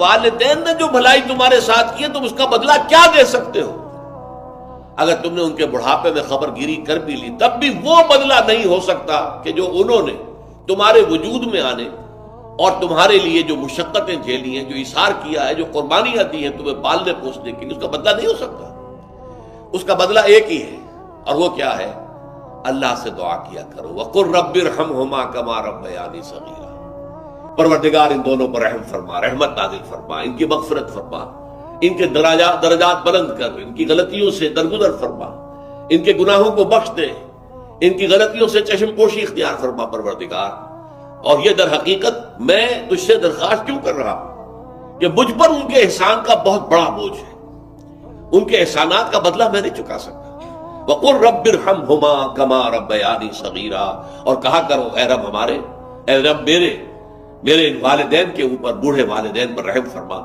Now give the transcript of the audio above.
والدین نے جو بھلائی تمہارے ساتھ کی ہے تم اس کا بدلہ کیا دے سکتے ہو؟ اگر تم نے ان کے بڑھاپے میں خبر گیری کر بھی لی تب بھی وہ بدلہ نہیں ہو سکتا کہ جو انہوں نے تمہارے وجود میں آنے اور تمہارے لیے جو مشقتیں جھیلی ہیں، جو ایثار کیا ہے، جو قربانیاں دی ہیں تمہیں پالنے پوسنے کے لیے، اس کا بدلہ نہیں ہو سکتا۔ اس کا بدلہ ایک ہی ہے، اور وہ کیا ہے؟ اللہ سے دعا کیا کرو وَقُلْ رَبِّ ارْحَمْهُمَا كَمَا رَبَّيَانِي صَغِيرًا، پروردگار ان دونوں پر رحم فرما، رحمت نازل فرما، ان کی مغفرت فرما، ان کے درجات بلند کر، ان کی غلطیوں سے درگزر فرما، ان کے گناہوں کو بخش دے، ان کی غلطیوں سے چشم پوشی اختیار فرما پروردگار۔ اور یہ در حقیقت میں تجھ سے درخواست کیوں کر رہا ہوں کہ مجھ پر ان کے احسان کا بہت بڑا بوجھ ہے، ان کے احسانات کا بدلہ میں نہیں چکا سکتا۔ وَقُلْ رَبِّ ارْحَمْهُمَا كَمَا رَبَّيَانِي صَغِيرًا، اور کہا کرو اے رب ہمارے، اے رب میرے ان والدین کے اوپر، بوڑھے والدین پر رحم فرما،